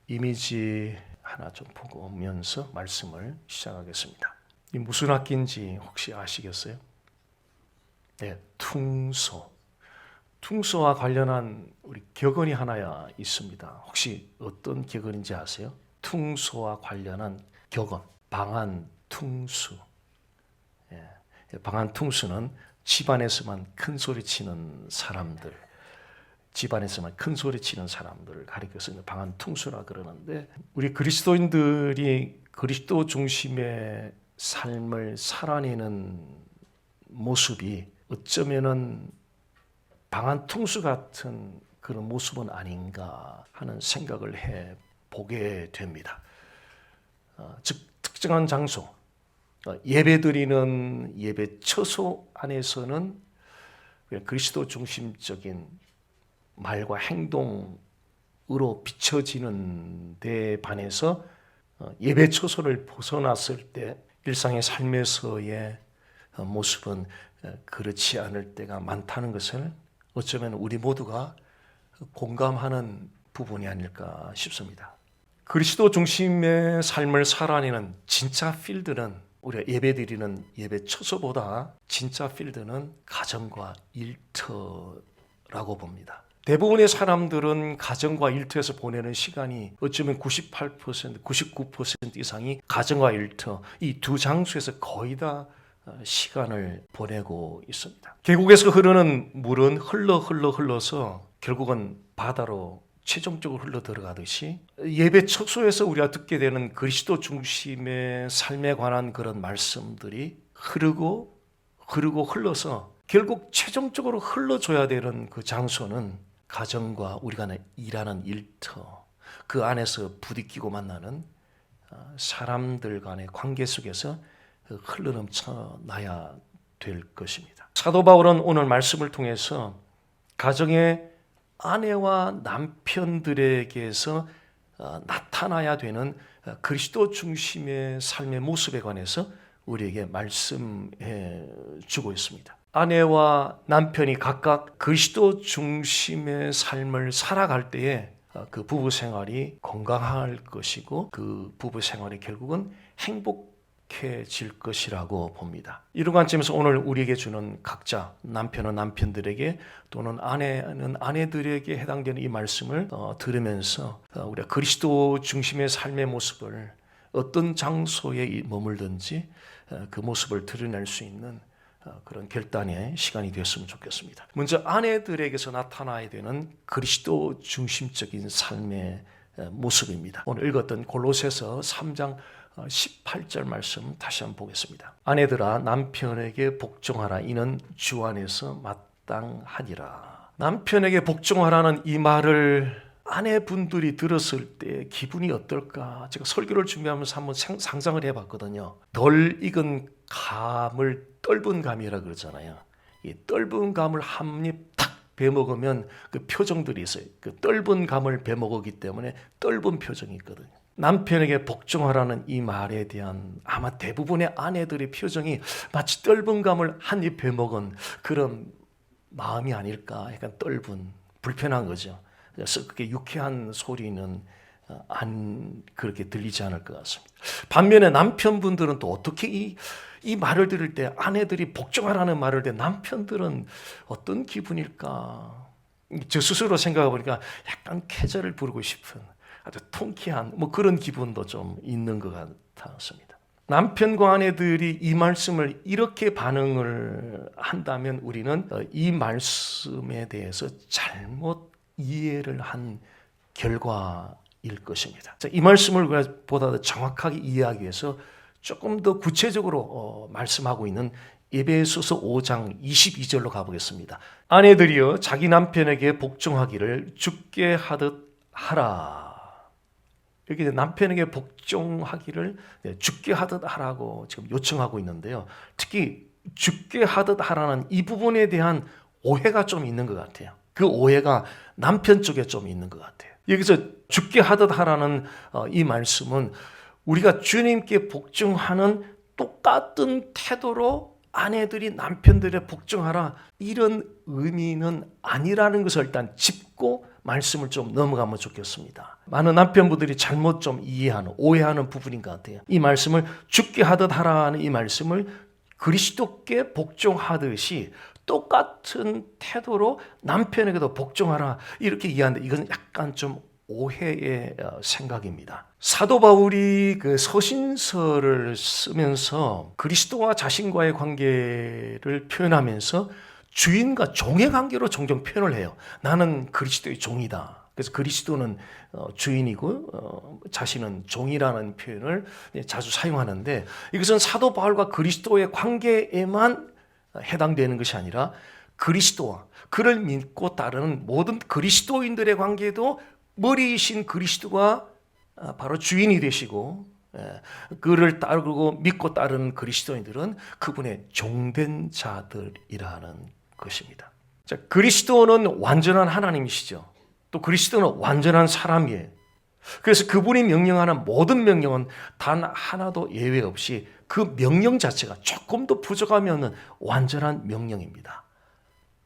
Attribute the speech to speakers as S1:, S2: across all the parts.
S1: 이미지 하나 좀 보면서 말씀을 시작하겠습니다. 이 무슨 악기인지 혹시 아시겠어요? 네, 퉁소. 퉁소와 관련한 우리 격언이 하나 있습니다. 혹시 어떤 격언인지 아세요? 퉁소와 관련한 격언. 방한퉁수. 방한퉁수는 집안에서만 큰 소리 치는 사람들, 집안에서만 큰 소리 치는 사람들을 가리켜서 방한퉁수라 그러는데, 우리 그리스도인들이 그리스도 중심의 삶을 살아내는 모습이 어쩌면은 방한퉁수 같은 그런 모습은 아닌가 하는 생각을 해 보게 됩니다. 즉 특정한 장소, 예배드리는 예배 처소 안에서는 그리스도 중심적인 말과 행동으로 비춰지는 데 반해서 예배 처소를 벗어났을 때 일상의 삶에서의 모습은 그렇지 않을 때가 많다는 것을 어쩌면 우리 모두가 공감하는 부분이 아닐까 싶습니다. 그리스도 중심의 삶을 살아내는 진짜 필드는, 우리가 예배드리는 예배 처소보다 진짜 필드는 가정과 일터라고 봅니다. 대부분의 사람들은 가정과 일터에서 보내는 시간이 어쩌면 98%, 99% 이상이 가정과 일터, 이 두 장소에서 거의 다 시간을 보내고 있습니다. 계곡에서 흐르는 물은 흘러서 결국은 바다로 최종적으로 흘러 들어가듯이, 예배 처소에서 우리가 듣게 되는 그리스도 중심의 삶에 관한 그런 말씀들이 흘러서 결국 최종적으로 흘러줘야 되는 그 장소는 가정과 우리가 일하는 일터, 그 안에서 부딪히고 만나는 사람들 간의 관계 속에서 흘러넘쳐나야 될 것입니다. 사도 바울은 오늘 말씀을 통해서 가정의 아내와 남편들에게서 나타나야 되는 그리스도 중심의 삶의 모습에 관해서 우리에게 말씀해 주고 있습니다. 아내와 남편이 각각 그리스도 중심의 삶을 살아갈 때에 그 부부 생활이 건강할 것이고, 그 부부 생활이 결국은 행복해질 것이라고 봅니다. 이런 관점에서 오늘 우리에게 주는 각자, 남편은 남편들에게 또는 아내는 아내들에게 해당되는 이 말씀을 들으면서 우리가 그리스도 중심의 삶의 모습을 어떤 장소에 머물든지 그 모습을 드러낼 수 있는 그런 결단의 시간이 되었으면 좋겠습니다. 먼저 아내들에게서 나타나야 되는 그리스도 중심적인 삶의 모습입니다. 오늘 읽었던 골로새서 3장 18절 말씀 다시 한번 보겠습니다. 아내들아 남편에게 복종하라. 이는 주 안에서 마땅하니라. 남편에게 복종하라는 이 말을 아내분들이 들었을 때 기분이 어떨까? 제가 설교를 준비하면서 한번 상상을 해봤거든요. 덜 익은 감을 떫은 감이라 그러잖아요. 이 떫은 감을 한 입 탁 베먹으면 그 표정들이 있어요. 그 떫은 감을 베먹었기 때문에 떫은 표정이 있거든요. 남편에게 복종하라는 이 말에 대한 아마 대부분의 아내들의 표정이 마치 떫은 감을 한 입 베먹은 그런 마음이 아닐까. 약간 떫은, 불편한 거죠. 그래서 그게 유쾌한 소리는 안 그렇게 들리지 않을 것 같습니다. 반면에 남편분들은 또 어떻게 이 말을 들을 때, 아내들이 복종하라는 말을 들을 때 남편들은 어떤 기분일까? 저 스스로 생각해 보니까 약간 쾌재를 부르고 싶은 아주 통쾌한 그런 기분도 좀 있는 것 같았습니다. 남편과 아내들이 이 말씀을 이렇게 반응을 한다면 우리는 이 말씀에 대해서 잘못 이해를 한 결과일 것입니다. 이 말씀을 보다 더 정확하게 이해하기 위해서 조금 더 구체적으로 말씀하고 있는 에베소서 5장 22절로 가보겠습니다. 아내들이여 자기 남편에게 복종하기를 주께 하듯 하라. 여기 남편에게 복종하기를 주께 하듯 하라고 지금 요청하고 있는데요. 특히 주께 하듯 하라는 이 부분에 대한 오해가 좀 있는 것 같아요. 그 오해가 남편 쪽에 좀 있는 것 같아요. 여기서 주께 하듯 하라는 이 말씀은 우리가 주님께 복종하는 똑같은 태도로 아내들이 남편들에 복종하라, 이런 의미는 아니라는 것을 일단 짚고 말씀을 좀 넘어가면 좋겠습니다. 많은 남편분들이 잘못 좀 이해하는, 오해하는 부분인 것 같아요. 이 말씀을 죽게 하듯 하라는 이 말씀을 그리스도께 복종하듯이 똑같은 태도로 남편에게도 복종하라 이렇게 이해하는데, 이건 약간 좀 오해의 생각입니다. 사도 바울이 그 서신서를 쓰면서 그리스도와 자신과의 관계를 표현하면서 주인과 종의 관계로 종종 표현을 해요. 나는 그리스도의 종이다. 그래서 그리스도는 주인이고 자신은 종이라는 표현을 자주 사용하는데, 이것은 사도 바울과 그리스도의 관계에만 해당되는 것이 아니라 그리스도와 그를 믿고 따르는 모든 그리스도인들의 관계도 머리이신 그리스도가 바로 주인이 되시고, 그를 따르고 믿고 따르는 그리스도인들은 그분의 종된 자들이라는 것입니다. 자, 그리스도는 완전한 하나님이시죠. 또 그리스도는 완전한 사람이에요. 그래서 그분이 명령하는 모든 명령은 단 하나도 예외 없이 그 명령 자체가 조금도 부족하면 완전한 명령입니다.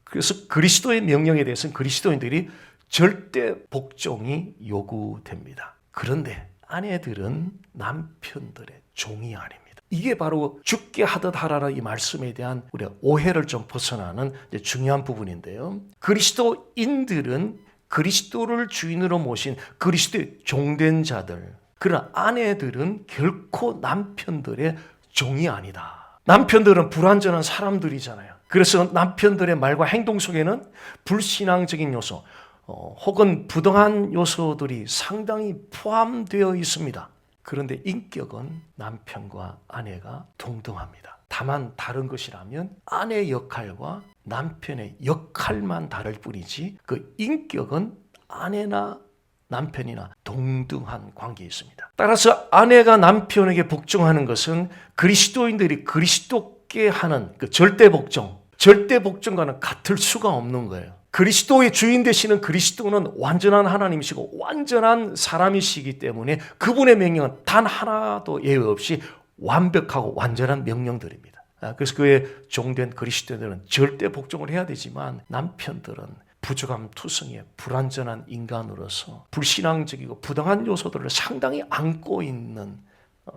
S1: 그래서 그리스도의 명령에 대해서는 그리스도인들이 절대 복종이 요구됩니다. 그런데 아내들은 남편들의 종이 아닙니다. 이게 바로 죽게 하듯 하라는 이 말씀에 대한 우리가 오해를 좀 벗어나는 중요한 부분인데요. 그리스도인들은 그리스도를 주인으로 모신 그리스도의 종된 자들, 그러나 아내들은 결코 남편들의 종이 아니다. 남편들은 불완전한 사람들이잖아요. 그래서 남편들의 말과 행동 속에는 불신앙적인 요소, 혹은 부당한 요소들이 상당히 포함되어 있습니다. 그런데 인격은 남편과 아내가 동등합니다. 다만 다른 것이라면 아내 역할과 남편의 역할만 다를 뿐이지 그 인격은 아내나 남편이나 동등한 관계에 있습니다. 따라서 아내가 남편에게 복종하는 것은 그리스도인들이 그리스도께 하는 그 절대 복종과는 같을 수가 없는 거예요. 그리스도의 주인 되시는 그리스도는 완전한 하나님이시고 완전한 사람이시기 때문에 그분의 명령은 단 하나도 예외 없이 완벽하고 완전한 명령들입니다. 그래서 그의 종된 그리스도인들은 절대 복종을 해야 되지만, 남편들은 부족함 투성의 불완전한 인간으로서 불신앙적이고 부당한 요소들을 상당히 안고 있는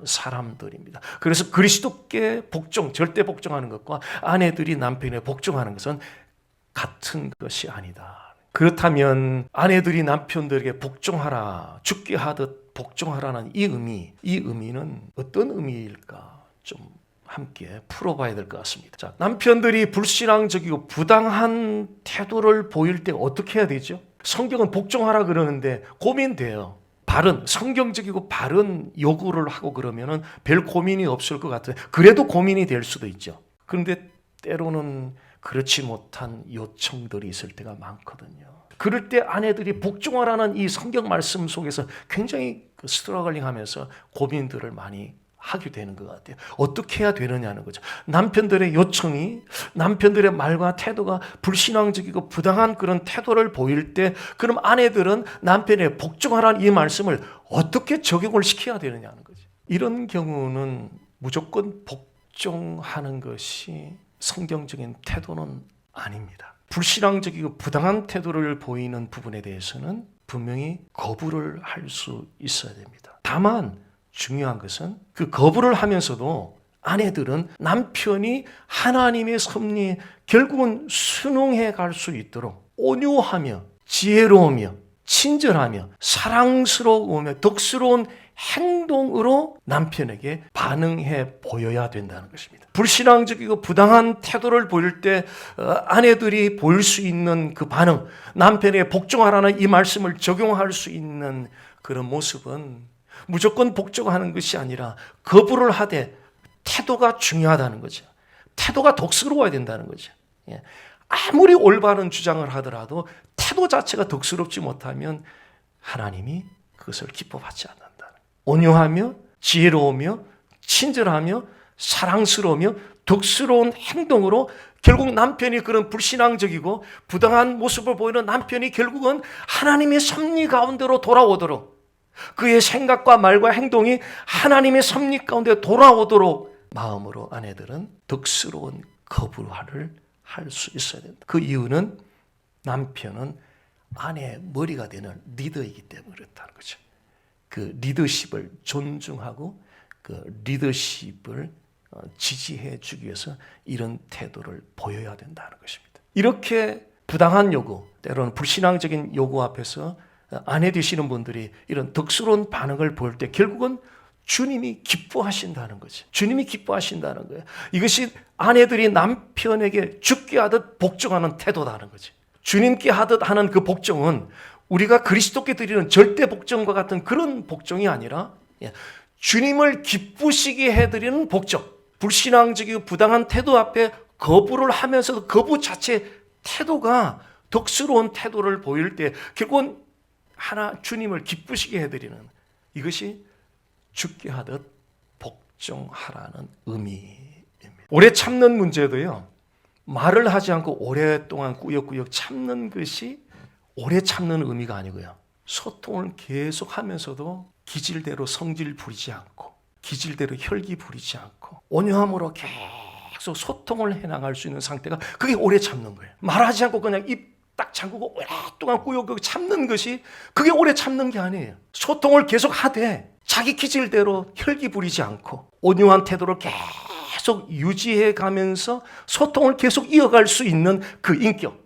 S1: 사람들입니다. 그래서 그리스도께 절대 복종하는 것과 아내들이 남편에 복종하는 것은 같은 것이 아니다. 그렇다면 아내들이 남편들에게 복종하라, 죽게 하듯 복종하라는 이 의미는 어떤 의미일까 좀 함께 풀어봐야 될 것 같습니다. 자, 남편들이 불신앙적이고 부당한 태도를 보일 때 어떻게 해야 되죠? 성경은 복종하라 그러는데 고민돼요. 성경적이고 바른 요구를 하고 그러면은 별 고민이 없을 것 같아요. 그래도 고민이 될 수도 있죠. 그런데 때로는 그렇지 못한 요청들이 있을 때가 많거든요. 그럴 때 아내들이 복종하라는 이 성경 말씀 속에서 굉장히 스트러글링 하면서 고민들을 많이 하게 되는 것 같아요. 어떻게 해야 되느냐는 거죠. 남편들의 요청이, 남편들의 말과 태도가 불신앙적이고 부당한 그런 태도를 보일 때, 그럼 아내들은 남편의 복종하라는 이 말씀을 어떻게 적용을 시켜야 되느냐는 거죠. 이런 경우는 무조건 복종하는 것이 성경적인 태도는 아닙니다. 불신앙적이고 부당한 태도를 보이는 부분에 대해서는 분명히 거부를 할 수 있어야 됩니다. 다만 중요한 것은 그 거부를 하면서도 아내들은 남편이 하나님의 섭리에 결국은 순응해 갈 수 있도록 온유하며 지혜로우며 친절하며 사랑스러우며 덕스러운 행동으로 남편에게 반응해 보여야 된다는 것입니다. 불신앙적이고 부당한 태도를 보일 때 아내들이 보일 수 있는 그 반응, 남편에게 복종하라는 이 말씀을 적용할 수 있는 그런 모습은 무조건 복종하는 것이 아니라 거부를 하되 태도가 중요하다는 거죠. 태도가 덕스러워야 된다는 거죠. 아무리 올바른 주장을 하더라도 태도 자체가 덕스럽지 못하면 하나님이 그것을 기뻐받지 않는다는 거예요. 온유하며 지혜로우며 친절하며 사랑스러우며 덕스러운 행동으로 결국 남편이 그런 불신앙적이고 부당한 모습을 보이는 남편이 결국은 하나님의 섭리 가운데로 돌아오도록, 그의 생각과 말과 행동이 하나님의 섭리 가운데 돌아오도록 마음으로 아내들은 덕스러운 거부를 할 수 있어야 된다. 그 이유는 남편은 아내의 머리가 되는 리더이기 때문에 그렇다는 거죠. 그 리더십을 존중하고 그 리더십을 지지해 주기 위해서 이런 태도를 보여야 된다는 것입니다. 이렇게 부당한 요구, 때로는 불신앙적인 요구 앞에서 아내 되시는 분들이 이런 덕스러운 반응을 보일 때 결국은 주님이 기뻐하신다는 거죠. 주님이 기뻐하신다는 거예요. 이것이 아내들이 남편에게 죽게 하듯 복종하는 태도다는 거죠. 주님께 하듯 하는 그 복종은 우리가 그리스도께 드리는 절대 복종과 같은 그런 복종이 아니라 주님을 기쁘시게 해드리는 복종. 불신앙적이고 부당한 태도 앞에 거부를 하면서도 거부 자체 태도가 덕스러운 태도를 보일 때 결국은 하나 주님을 기쁘시게 해드리는 이것이 죽게 하듯 복종하라는 의미입니다. 오래 참는 문제도요. 말을 하지 않고 오랫동안 꾸역꾸역 참는 것이 오래 참는 의미가 아니고요. 소통을 계속하면서도 기질대로 성질 부리지 않고 기질대로 혈기 부리지 않고 온유함으로 계속 소통을 해나갈 수 있는 상태가 그게 오래 참는 거예요. 말하지 않고 그냥 입 딱 잠그고 오랫동안 꾸역꾸역 참는 것이 그게 오래 참는 게 아니에요. 소통을 계속 하되 자기 기질대로 혈기 부리지 않고 온유한 태도를 계속 유지해 가면서 소통을 계속 이어갈 수 있는 그 인격,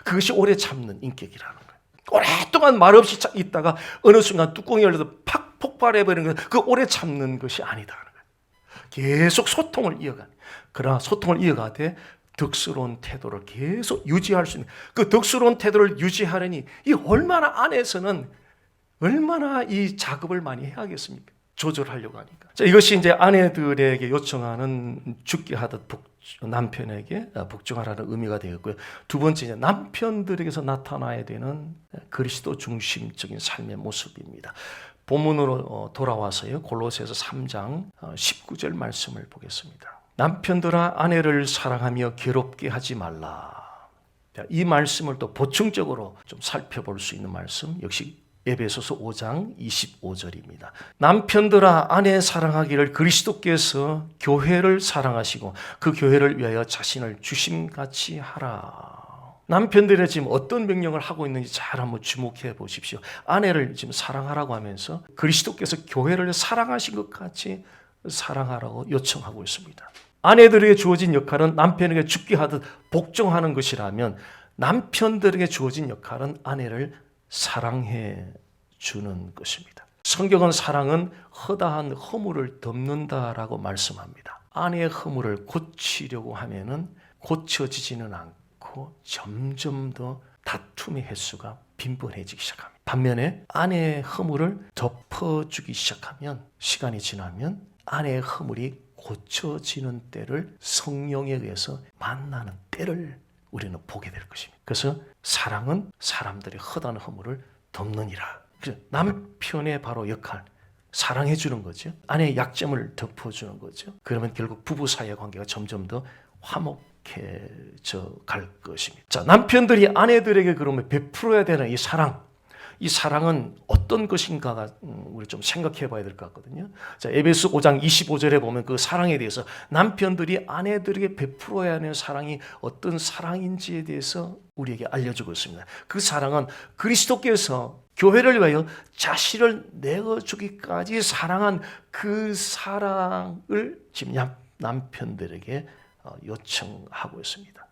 S1: 그것이 오래 참는 인격이라는 거예요. 오랫동안 말없이 있다가 어느 순간 뚜껑이 열려서 팍 폭발해버리는 건 그 오래 참는 것이 아니다는 거예요. 계속 소통을 이어가는. 그러나 소통을 이어가되 덕스러운 태도를 계속 유지할 수 있는 그 덕스러운 태도를 유지하려니 이 얼마나 안에서는 얼마나 이 작업을 많이 해야겠습니까? 조절하려고 하니까. 자, 이것이 이제 아내들에게 요청하는 죽게 하듯 남편에게 복종하라는 의미가 되겠고요. 두 번째, 이제 남편들에게서 나타나야 되는 그리스도 중심적인 삶의 모습입니다. 본문으로 돌아와서요. 골로새서 3장 19절 말씀을 보겠습니다. 남편들아 아내를 사랑하며 괴롭게 하지 말라. 이 말씀을 또 보충적으로 좀 살펴볼 수 있는 말씀 역시 에베소서 5장 25절입니다. 남편들아 아내 사랑하기를 그리스도께서 교회를 사랑하시고 그 교회를 위하여 자신을 주심같이 하라. 남편들이 지금 어떤 명령을 하고 있는지 잘 한번 주목해 보십시오. 아내를 지금 사랑하라고 하면서 그리스도께서 교회를 사랑하신 것 같이 사랑하라고 요청하고 있습니다. 아내들에게 주어진 역할은 남편에게 죽게 하듯 복종하는 것이라면 남편들에게 주어진 역할은 아내를 사랑해 주는 것입니다. 성경은 사랑은 허다한 허물을 덮는다라고 말씀합니다. 아내의 허물을 고치려고 하면은 고쳐지지는 않고 점점 더 다툼의 횟수가 빈번해지기 시작합니다. 반면에 아내의 허물을 덮어주기 시작하면 시간이 지나면 아내의 허물이 고쳐지는 때를 성령에 의해서 만나는 때를 우리는 보게 될 것입니다. 그래서 사랑은 사람들의 허다한 허물을 덮느니라. 그래서 남편의 바로 역할, 사랑해 주는 거죠. 아내의 약점을 덮어주는 거죠. 그러면 결국 부부 사이의 관계가 점점 더 화목해져 갈 것입니다. 자, 남편들이 아내들에게 그러면 베풀어야 되는 이 사랑은 어떤 것인가가 우리 좀 생각해 봐야 될 것 같거든요. 자, 에베소 5장 25절에 보면 그 사랑에 대해서 남편들이 아내들에게 베풀어야 하는 사랑이 어떤 사랑인지에 대해서 우리에게 알려주고 있습니다. 그 사랑은 그리스도께서 교회를 위하여 자신을 내어주기까지 사랑한 그 사랑을 지금 남편들에게 요청하고 있습니다.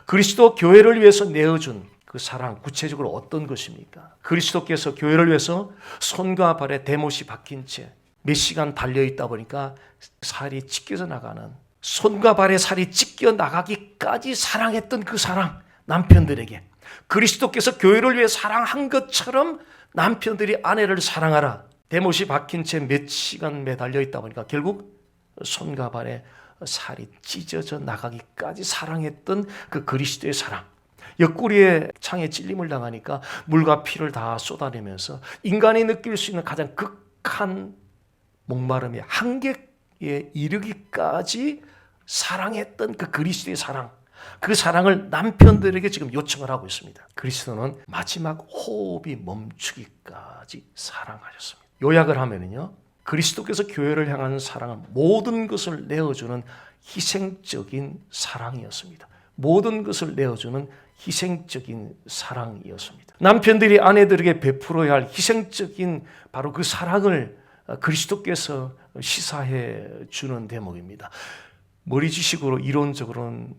S1: 그리스도 교회를 위해서 내어준 그 사랑 구체적으로 어떤 것입니까? 그리스도께서 교회를 위해서 손과 발에 대못이 박힌 채 몇 시간 달려있다 보니까 살이 찢겨져 나가는 손과 발에 살이 찢겨 나가기까지 사랑했던 그 사랑 남편들에게 그리스도께서 교회를 위해 사랑한 것처럼 남편들이 아내를 사랑하라. 대못이 박힌 채 몇 시간 매달려 있다 보니까 결국 손과 발에 살이 찢어져 나가기까지 사랑했던 그 그리스도의 사랑. 옆구리에 창에 찔림을 당하니까 물과 피를 다 쏟아내면서 인간이 느낄 수 있는 가장 극한 목마름의 한계에 이르기까지 사랑했던 그 그리스도의 사랑, 그 사랑을 남편들에게 지금 요청을 하고 있습니다. 그리스도는 마지막 호흡이 멈추기까지 사랑하셨습니다. 요약을 하면요, 그리스도께서 교회를 향하는 사랑은 모든 것을 내어주는 희생적인 사랑이었습니다. 모든 것을 내어주는 희생적인 사랑이었습니다. 남편들이 아내들에게 베풀어야 할 희생적인 바로 그 사랑을 그리스도께서 시사해 주는 대목입니다. 머리지식으로 이론적으로는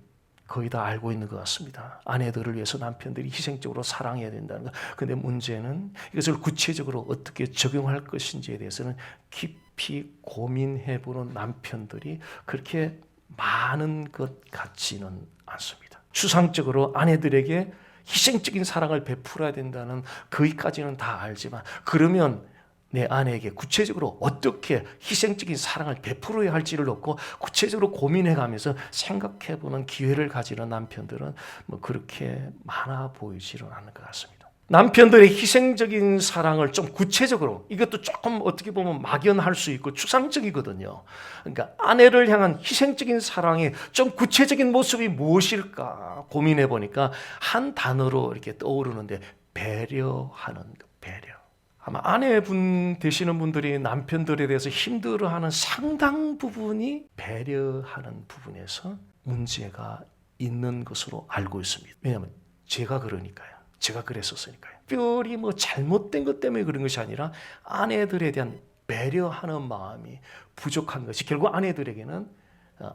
S1: 거의 다 알고 있는 것 같습니다. 아내들을 위해서 남편들이 희생적으로 사랑해야 된다는 것. 그런데 문제는 이것을 구체적으로 어떻게 적용할 것인지에 대해서는 깊이 고민해 보는 남편들이 그렇게 많은 것 같지는 않습니다. 추상적으로 아내들에게 희생적인 사랑을 베풀어야 된다는 거기까지는 다 알지만, 그러면 내 아내에게 구체적으로 어떻게 희생적인 사랑을 베풀어야 할지를 놓고 구체적으로 고민해가면서 생각해보는 기회를 가지는 남편들은 뭐 그렇게 많아 보이지는 않는 것 같습니다. 남편들의 희생적인 사랑을 좀 구체적으로, 이것도 조금 어떻게 보면 막연할 수 있고 추상적이거든요. 그러니까 아내를 향한 희생적인 사랑의 좀 구체적인 모습이 무엇일까 고민해 보니까 한 단어로 이렇게 떠오르는데, 배려하는 것, 배려. 아마 아내분 되시는 분들이 남편들에 대해서 힘들어하는 상당 부분이 배려하는 부분에서 문제가 있는 것으로 알고 있습니다. 왜냐하면 제가 그러니까요. 제가 그랬었으니까요. 특별히 뭐 잘못된 것 때문에 그런 것이 아니라 아내들에 대한 배려하는 마음이 부족한 것이 결국 아내들에게는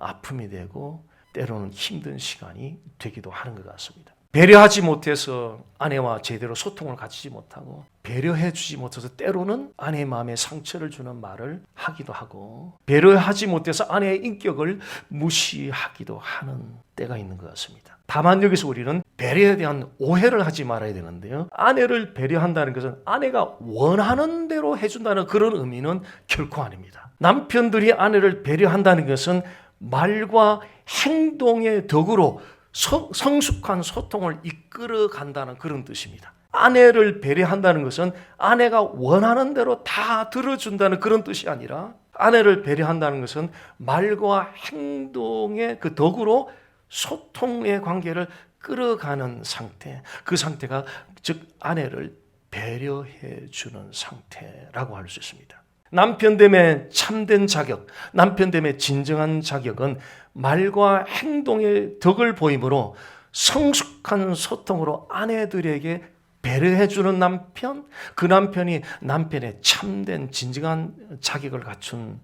S1: 아픔이 되고 때로는 힘든 시간이 되기도 하는 것 같습니다. 배려하지 못해서 아내와 제대로 소통을 갖추지 못하고, 배려해 주지 못해서 때로는 아내의 마음에 상처를 주는 말을 하기도 하고, 배려하지 못해서 아내의 인격을 무시하기도 하는 때가 있는 것 같습니다. 다만 여기서 우리는 배려에 대한 오해를 하지 말아야 되는데요. 아내를 배려한다는 것은 아내가 원하는 대로 해준다는 그런 의미는 결코 아닙니다. 남편들이 아내를 배려한다는 것은 말과 행동의 덕으로 성숙한 소통을 이끌어 간다는 그런 뜻입니다. 아내를 배려한다는 것은 아내가 원하는 대로 다 들어준다는 그런 뜻이 아니라, 아내를 배려한다는 것은 말과 행동의 그 덕으로 소통의 관계를 끌어가는 상태, 그 상태가 즉 아내를 배려해 주는 상태라고 할 수 있습니다. 남편됨의 참된 자격, 남편됨의 진정한 자격은 말과 행동의 덕을 보이므로 성숙한 소통으로 아내들에게 배려해 주는 남편, 그 남편이 남편의 참된 진정한 자격을 갖춘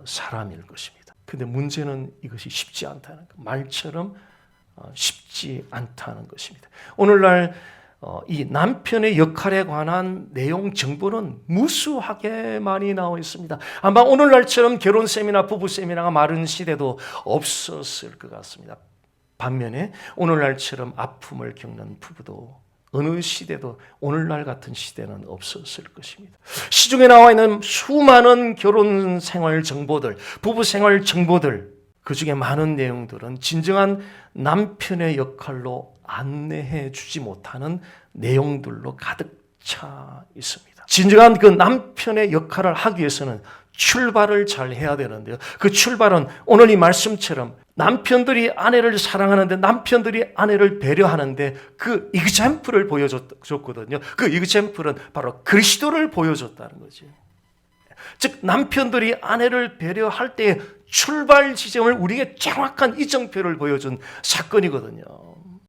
S1: 사람일 것입니다. 그런데 문제는 이것이 쉽지 않다는 것, 말처럼 쉽지 않다는 것입니다. 오늘날 이 남편의 역할에 관한 내용 정보는 무수하게 많이 나와 있습니다. 아마 오늘날처럼 결혼 세미나, 부부 세미나가 많은 시대도 없었을 것 같습니다. 반면에 오늘날처럼 아픔을 겪는 부부도 어느 시대도 오늘날 같은 시대는 없었을 것입니다. 시중에 나와 있는 수많은 결혼 생활 정보들, 부부 생활 정보들, 그 중에 많은 내용들은 진정한 남편의 역할로 안내해 주지 못하는 내용들로 가득 차 있습니다. 진정한 그 남편의 역할을 하기 위해서는 출발을 잘 해야 되는데요. 그 출발은 오늘 이 말씀처럼 남편들이 아내를 사랑하는데, 남편들이 아내를 배려하는데 그 example을 보여줬거든요. 그 example은 바로 그리스도를 보여줬다는 거죠. 즉 남편들이 아내를 배려할 때의 출발 지점을 우리에게 정확한 이정표를 보여준 사건이거든요.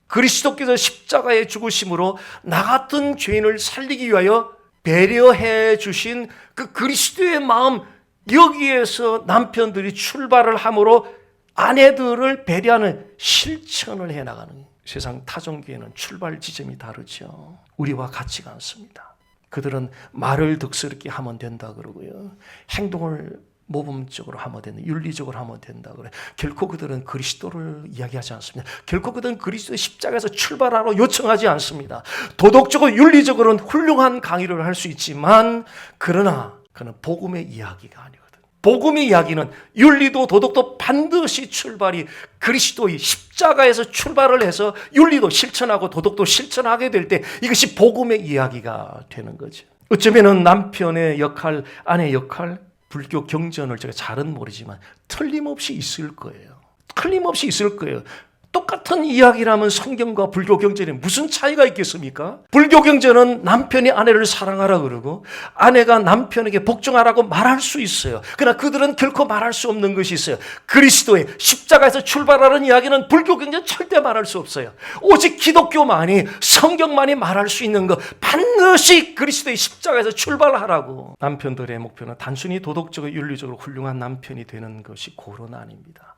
S1: 그리스도께서 십자가의 죽으심으로 나 같은 죄인을 살리기 위하여 배려해 주신 그 그리스도의 마음, 여기에서 남편들이 출발을 함으로 아내들을 배려하는 실천을 해나가는 거예요. 세상 타종교회는 출발 지점이 다르죠. 우리와 같지가 않습니다. 그들은 말을 덕스럽게 하면 된다 그러고요, 행동을 모범적으로 하면 된다, 윤리적으로 하면 된다 그래. 결코 그들은 그리스도를 이야기하지 않습니다. 결코 그들은 그리스도의 십자가에서 출발하러 요청하지 않습니다. 도덕적으로 윤리적으로는 훌륭한 강의를 할 수 있지만, 그러나 그는 복음의 이야기가 아니거든. 복음의 이야기는 윤리도 도덕도 반드시 출발이 그리스도의 십자가에서 출발을 해서 윤리도 실천하고 도덕도 실천하게 될 때 이것이 복음의 이야기가 되는 거죠. 어쩌면 남편의 역할, 아내의 역할, 불교 경전을 제가 잘은 모르지만 틀림없이 있을 거예요. 틀림없이 있을 거예요. 똑같은 이야기라면 성경과 불교 경전에 무슨 차이가 있겠습니까? 불교 경전은 남편이 아내를 사랑하라 그러고 아내가 남편에게 복종하라고 말할 수 있어요. 그러나 그들은 결코 말할 수 없는 것이 있어요. 그리스도의 십자가에서 출발하는 이야기는 불교 경전 절대 말할 수 없어요. 오직 기독교만이, 성경만이 말할 수 있는 것, 반드시 그리스도의 십자가에서 출발하라고. 남편들의 목표는 단순히 도덕적으로 윤리적으로 훌륭한 남편이 되는 것이 고로는 아닙니다.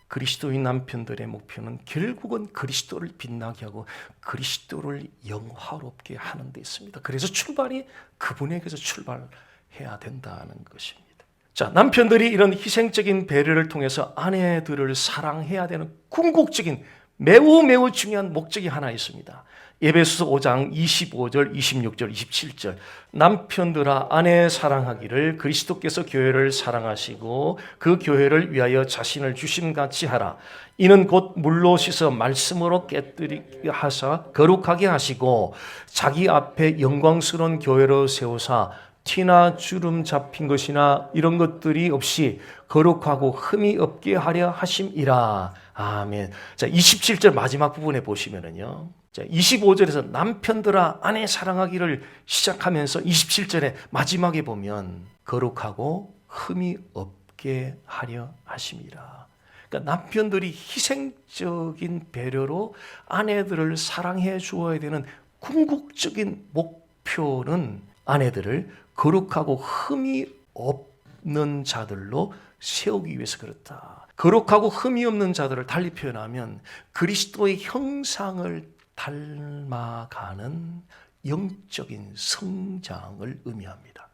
S1: 그리스도인 남편들의 목표는 결국은 그리스도를 빛나게 하고 그리스도를 영화롭게 하는 데 있습니다. 그래서 출발이 그분에게서 출발해야 된다는 것입니다. 자, 남편들이 이런 희생적인 배려를 통해서 아내들을 사랑해야 되는 궁극적인 매우 중요한 목적이 하나 있습니다. 에베소서 5장 25절, 26절, 27절 남편들아 아내 사랑하기를 그리스도께서 교회를 사랑하시고 그 교회를 위하여 자신을 주심같이 하라. 이는 곧 물로 씻어 말씀으로 깨뜨리게 하사 거룩하게 하시고 자기 앞에 영광스러운 교회로 세우사 티나 주름 잡힌 것이나 이런 것들이 없이 거룩하고 흠이 없게 하려 하심이라. 아멘. 자, 27절 마지막 부분에 보시면은요. 자, 25절에서 남편들아 아내 사랑하기를 시작하면서 27절에 마지막에 보면 거룩하고 흠이 없게 하려 하심이라. 그러니까 남편들이 희생적인 배려로 아내들을 사랑해 주어야 되는 궁극적인 목표는 아내들을 거룩하고 흠이 없는 자들로 세우기 위해서 그렇다. 거룩하고 흠이 없는 자들을 달리 표현하면 그리스도의 형상을 닮아가는 영적인 성장을 의미합니다.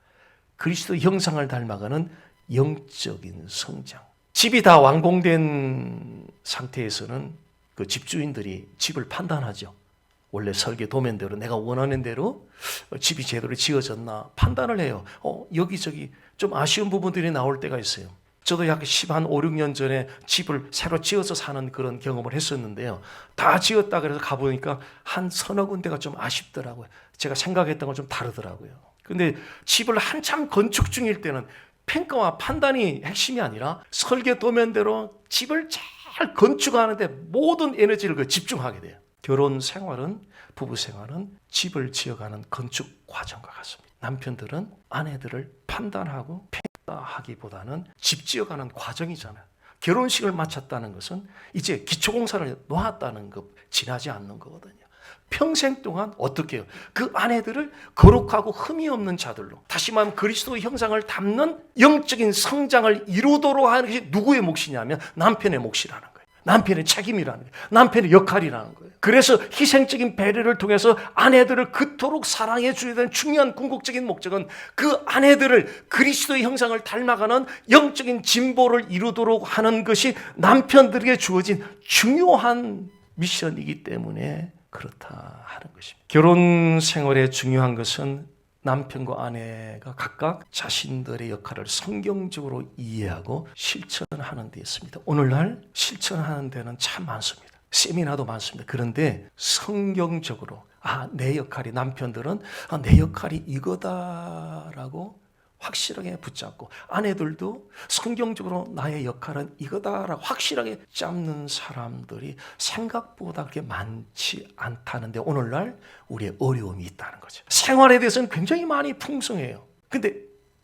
S1: 그리스도의 형상을 닮아가는 영적인 성장. 집이 다 완공된 상태에서는 그 집주인들이 집을 판단하죠. 원래 설계 도면대로 내가 원하는 대로 집이 제대로 지어졌나 판단을 해요. 여기저기 좀 아쉬운 부분들이 나올 때가 있어요. 저도 약 5, 6년 전에 집을 새로 지어서 사는 그런 경험을 했었는데요. 다 지었다 그래서 가보니까 한 서너 군데가 좀 아쉽더라고요. 제가 생각했던 건 좀 다르더라고요. 근데 집을 한참 건축 중일 때는 평가와 판단이 핵심이 아니라 설계 도면대로 집을 잘 건축하는데 모든 에너지를 집중하게 돼요. 결혼 생활은, 부부 생활은 집을 지어가는 건축 과정과 같습니다. 남편들은 아내들을 판단하고 평가하기보다는 집 지어가는 과정이잖아요. 결혼식을 마쳤다는 것은 이제 기초공사를 놓았다는 것, 지나지 않는 거거든요. 평생 동안 어떻게 해요? 그 아내들을 거룩하고 흠이 없는 자들로, 다시 말하면 그리스도의 형상을 담는 영적인 성장을 이루도록 하는 것이 누구의 몫이냐면 남편의 몫이라는 거예요. 남편의 책임이라는 거예요. 남편의 역할이라는 거예요. 그래서 희생적인 배려를 통해서 아내들을 그토록 사랑해 줘야 되는 중요한 궁극적인 목적은 그 아내들을 그리스도의 형상을 닮아가는 영적인 진보를 이루도록 하는 것이 남편들에게 주어진 중요한 미션이기 때문에 그렇다 하는 것입니다. 결혼 생활에 중요한 것은 남편과 아내가 각각 자신들의 역할을 성경적으로 이해하고 실천하는 데 있습니다. 오늘날 실천하는 데는 참 많습니다. 세미나도 많습니다. 그런데 성경적으로 내 역할이, 남편들은 내 역할이 이거다라고 확실하게 붙잡고 아내들도 성경적으로 나의 역할은 이거다라고 확실하게 잡는 사람들이 생각보다 그렇게 많지 않다는데 오늘날 우리의 어려움이 있다는 거죠. 생활에 대해서는 굉장히 많이 풍성해요. 근데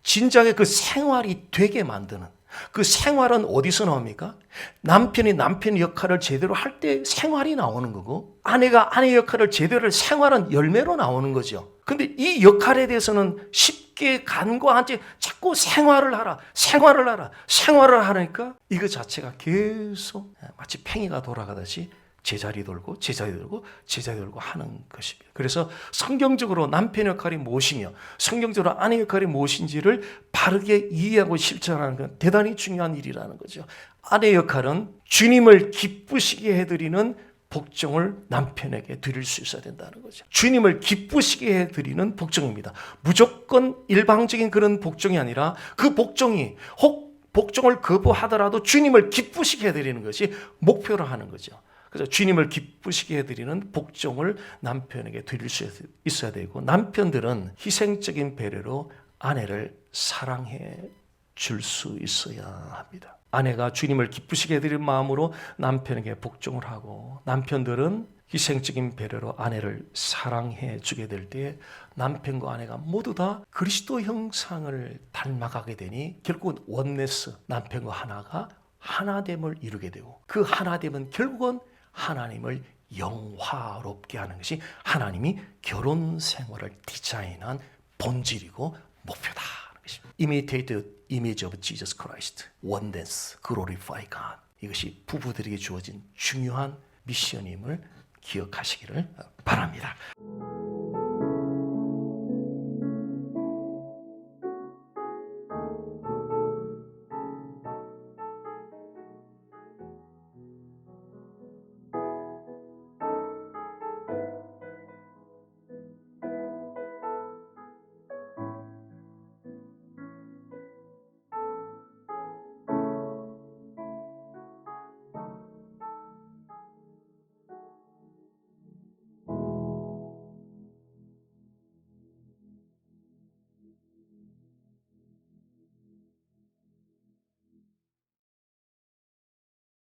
S1: 진작에 그 생활이 되게 만드는 그 생활은 어디서 나옵니까? 남편이 남편 역할을 제대로 할 때 생활이 나오는 거고 아내가 아내 역할을 제대로 할 생활은 열매로 나오는 거죠. 근데 이 역할에 대해서는 쉽게 간과한지 자꾸 생활을 하라. 생활을 하니까 이거 자체가 계속 마치 팽이가 돌아가듯이 제자리 돌고 하는 것입니다. 그래서 성경적으로 남편 역할이 무엇이며 성경적으로 아내 역할이 무엇인지를 바르게 이해하고 실천하는 건 대단히 중요한 일이라는 거죠. 아내 역할은 주님을 기쁘시게 해드리는 복종을 남편에게 드릴 수 있어야 된다는 거죠. 주님을 기쁘시게 해드리는 복종입니다. 무조건 일방적인 그런 복종이 아니라 그 복종이 혹 복종을 거부하더라도 주님을 기쁘시게 해드리는 것이 목표로 하는 거죠. 그래서 주님을 기쁘시게 해드리는 복종을 남편에게 드릴 수 있어야 되고 남편들은 희생적인 배려로 아내를 사랑해 줄 수 있어야 합니다. 아내가 주님을 기쁘시게 해드릴 마음으로 남편에게 복종을 하고, 남편들은 희생적인 배려로 아내를 사랑해 주게 될 때 남편과 아내가 모두 다 그리스도 형상을 닮아가게 되니 결국은 원네스, 남편과 하나가 하나됨을 이루게 되고, 그 하나됨은 결국은 하나님을 영화롭게 하는 것이 하나님이 결혼 생활을 디자인한 본질이고 목표다는 것입니다. Imitate the image of Jesus Christ. Oneness, glorify God. 이것이 부부들에게 주어진 중요한 미션임을 기억하시기를 바랍니다.